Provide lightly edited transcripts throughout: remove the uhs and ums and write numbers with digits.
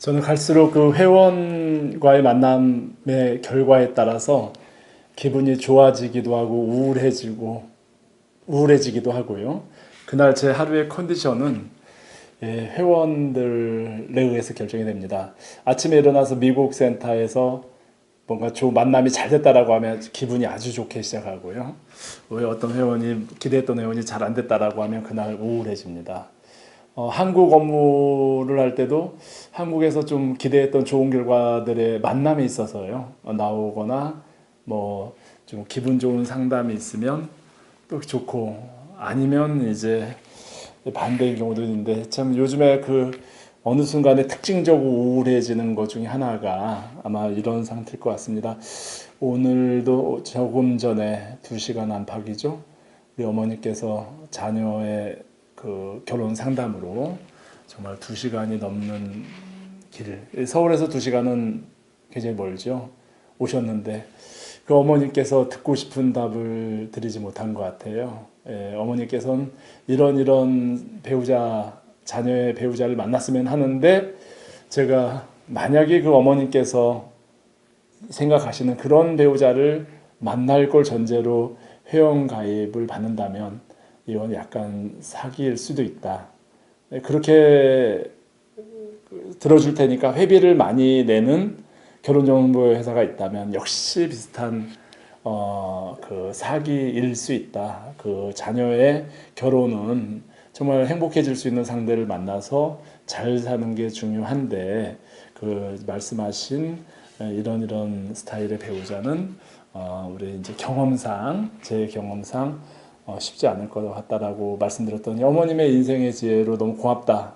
저는 갈수록 그 회원과의 만남의 결과에 따라서 기분이 좋아지기도 하고 우울해지기도 하고요. 그날 제 하루의 컨디션은 회원들에 의해서 결정이 됩니다. 아침에 일어나서 미국 센터에서 뭔가 만남이 잘 됐다라고 하면 기분이 아주 좋게 시작하고요. 왜 어떤 회원이 기대했던 회원이 잘 안 됐다라고 하면 그날 우울해집니다. 한국 업무를 할 때도 한국에서 좀 기대했던 좋은 결과들의 만남이 있어서요. 나오거나 뭐 좀 기분 좋은 상담이 있으면 또 좋고 아니면 이제 반대인 경우도 있는데 참 요즘에 그 어느 순간에 특징적으로 우울해지는 것 중에 하나가 아마 이런 상태일 것 같습니다. 오늘도 조금 전에 2시간 안팎이죠. 우리 어머니께서 자녀의 그 결혼 상담으로 정말 2시간이 넘는 길, 서울에서 2시간은 굉장히 멀죠. 오셨는데 그 어머니께서 듣고 싶은 답을 드리지 못한 것 같아요. 어머니께서는 이런 자녀의 배우자를 만났으면 하는데 제가 만약에 그 어머니께서 생각하시는 그런 배우자를 만날 걸 전제로 회원 가입을 받는다면 이건 약간 사기일 수도 있다. 그렇게 들어줄 테니까 회비를 많이 내는 결혼정보 회사가 있다면 역시 비슷한 그 사기일 수 있다. 그 자녀의 결혼은 정말 행복해질 수 있는 상대를 만나서 잘 사는 게 중요한데 그 말씀하신 이런 스타일의 배우자는 우리 이제 제 경험상 쉽지 않을 것 같다라고 말씀드렸더니 어머님의 인생의 지혜로 너무 고맙다.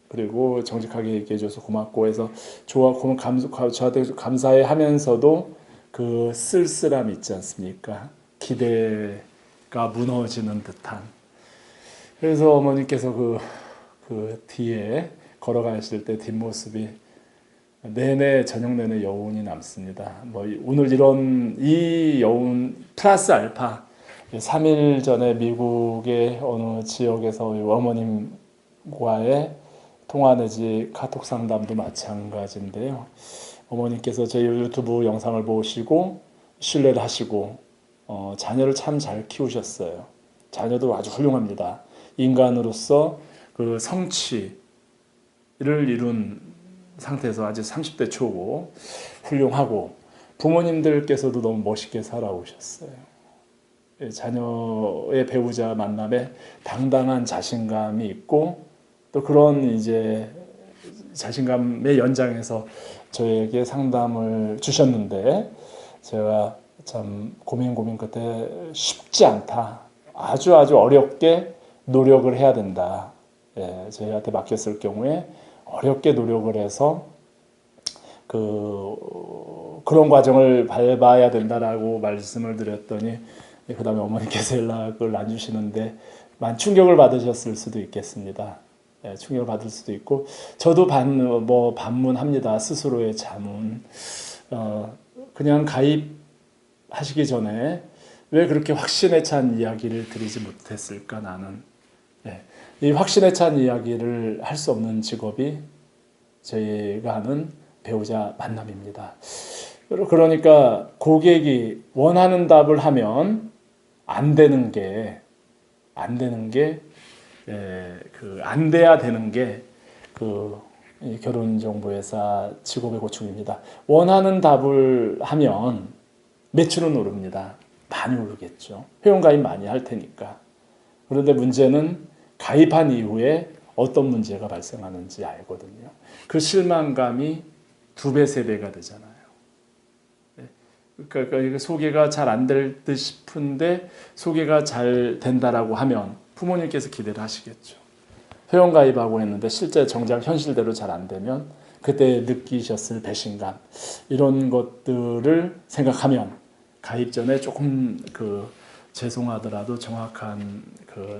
그리고 정직하게 얘기해줘서 고맙고 해서 저한테 감사해 하면서도 그 쓸쓸함 있지 않습니까? 기대가 무너지는 듯한. 그래서 어머니께서 그 뒤에 걸어가실 때 뒷모습이 저녁 내내 여운이 남습니다. 뭐 오늘 이 여운 플러스 알파 3일 전에 미국의 어느 지역에서 어머님과의 통화 내지 카톡 상담도 마찬가지인데요. 어머님께서 제 유튜브 영상을 보시고 신뢰를 하시고 자녀를 참 잘 키우셨어요. 자녀도 아주 훌륭합니다. 인간으로서 그 성취를 이룬 상태에서 아직 30대 초고 훌륭하고 부모님들께서도 너무 멋있게 살아오셨어요. 자녀의 배우자 만남에 당당한 자신감이 있고 또 그런 이제 자신감의 연장에서 저에게 상담을 주셨는데 제가 참 고민 끝에 쉽지 않다. 아주 어렵게 노력을 해야 된다. 저희한테 맡겼을 경우에 어렵게 노력을 해서 그런 과정을 밟아야 된다라고 말씀을 드렸더니 그 다음에 어머니께서 연락을 안 주시는데 충격을 받으셨을 수도 있겠습니다. 충격을 받을 수도 있고 저도 반문합니다. 스스로의 자문. 그냥 가입하시기 전에 왜 그렇게 확신에 찬 이야기를 드리지 못했을까 나는. 이 확신에 찬 이야기를 할 수 없는 직업이 저희가 하는 배우자 만남입니다. 그러니까 고객이 원하는 답을 하면 안 돼야 되는 게 결혼정보회사 직업의 고충입니다. 원하는 답을 하면 매출은 오릅니다. 많이 오르겠죠. 회원가입 많이 할 테니까. 그런데 문제는 가입한 이후에 어떤 문제가 발생하는지 알거든요. 그 실망감이 2배, 3배가 되잖아요. 그러니까 소개가 잘 안 될 듯 싶은데 소개가 잘 된다라고 하면 부모님께서 기대를 하시겠죠. 회원가입하고 했는데 실제 정작 현실대로 잘 안 되면 그때 느끼셨을 배신감 이런 것들을 생각하면 가입 전에 조금 죄송하더라도 정확한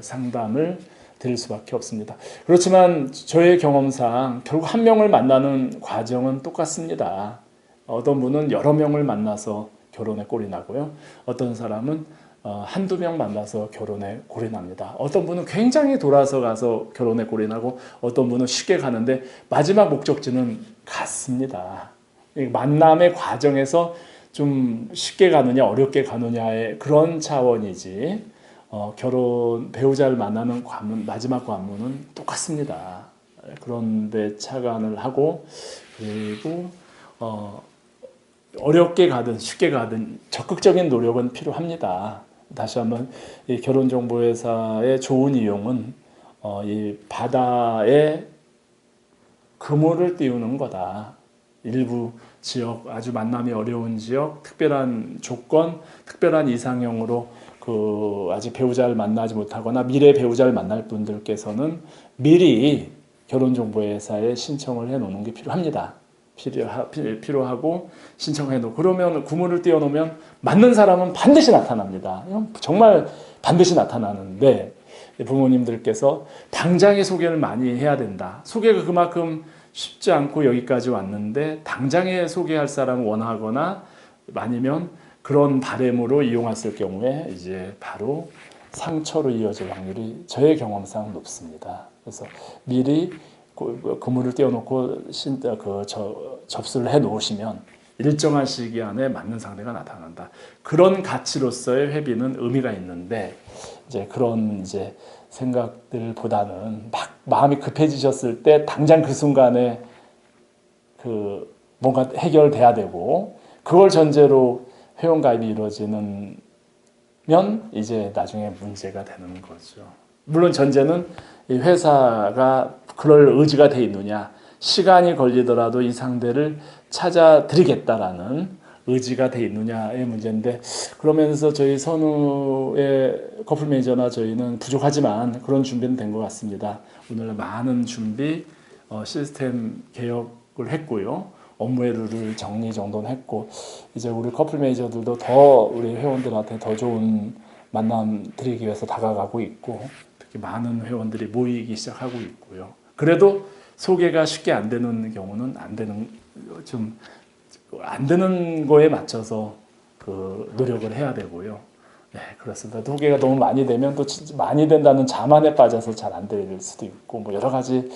상담을 드릴 수밖에 없습니다. 그렇지만 저의 경험상 결국 한 명을 만나는 과정은 똑같습니다. 어떤 분은 여러 명을 만나서 결혼에 꼴이 나고요. 어떤 사람은 한두 명 만나서 결혼에 골인합니다. 어떤 분은 굉장히 돌아서 가서 결혼에 골인하고 어떤 분은 쉽게 가는데 마지막 목적지는 같습니다. 만남의 과정에서 좀 쉽게 가느냐 어렵게 가느냐의 그런 차원이지 결혼 배우자를 만나는 관문, 마지막 관문은 똑같습니다. 그런데 착안을 하고 그리고 어렵게 가든 쉽게 가든 적극적인 노력은 필요합니다. 다시 한번 이 결혼정보회사의 좋은 이용은 이 바다에 그물을 띄우는 거다. 일부 지역 아주 만남이 어려운 지역 특별한 조건 특별한 이상형으로 아직 배우자를 만나지 못하거나 미래 배우자를 만날 분들께서는 미리 결혼정보회사에 신청을 해 놓는 게 필요합니다. 필요하고 신청해 놓고 그러면 구문을 띄워 놓으면 맞는 사람은 반드시 나타납니다. 정말 반드시 나타나는데 부모님들께서 당장에 소개를 많이 해야 된다. 소개가 그만큼 쉽지 않고 여기까지 왔는데 당장에 소개할 사람을 원하거나 아니면 그런 바램으로 이용했을 경우에 이제 바로 상처로 이어질 확률이 저의 경험상 높습니다. 그래서 미리 그물을 띄워놓고 접수를 해 놓으시면 일정한 시기 안에 맞는 상대가 나타난다. 그런 가치로서의 회비는 의미가 있는데 이제 그런 이제 생각들보다는 막 마음이 급해지셨을 때 당장 그 순간에 뭔가 해결돼야 되고 그걸 전제로 회원가입이 이루어지면 이제 나중에 문제가 되는 거죠. 물론 전제는 이 회사가 그럴 의지가 돼 있느냐, 시간이 걸리더라도 이 상대를 찾아드리겠다라는 의지가 돼 있느냐의 문제인데 그러면서 저희 선우의 커플 매니저나 저희는 부족하지만 그런 준비는 된 것 같습니다. 오늘 많은 준비, 시스템 개혁을 했고요. 업무의 룰을 정리정돈했고 이제 우리 커플 매니저들도 더 우리 회원들한테 더 좋은 만남 드리기 위해서 다가가고 있고 특히 많은 회원들이 모이기 시작하고 있고요. 그래도 소개가 쉽게 안 되는 경우는 안 되는 거에 맞춰서 노력을 해야 되고요. 네, 그렇습니다. 소개가 너무 많이 되면 또 많이 된다는 자만에 빠져서 잘 안 될 수도 있고 뭐 여러 가지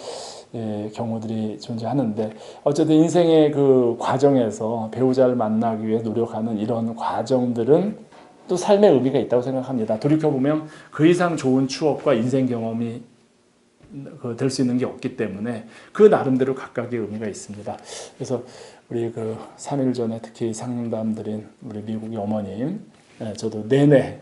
경우들이 존재하는데 어쨌든 인생의 그 과정에서 배우자를 만나기 위해 노력하는 이런 과정들은 또 삶의 의미가 있다고 생각합니다. 돌이켜보면 그 이상 좋은 추억과 인생 경험이 될 수 있는 게 없기 때문에 그 나름대로 각각의 의미가 있습니다. 그래서 우리 3일 전에 특히 상담드린 우리 미국의 어머님, 저도 내내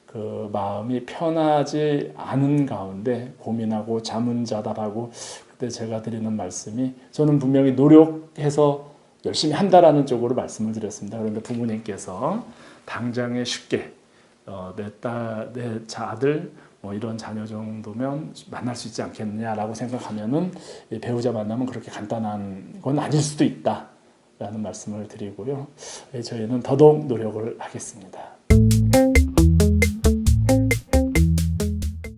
그 마음이 편하지 않은 가운데 고민하고 자문자답하고 그때 제가 드리는 말씀이 저는 분명히 노력해서 열심히 한다라는 쪽으로 말씀을 드렸습니다. 그런데 부모님께서 당장에 쉽게 내 아들 뭐 이런 자녀 정도면 만날 수 있지 않겠느냐라고 생각하면은 배우자 만나면 그렇게 간단한 건 아닐 수도 있다라는 말씀을 드리고요. 저희는 더더욱 노력을 하겠습니다.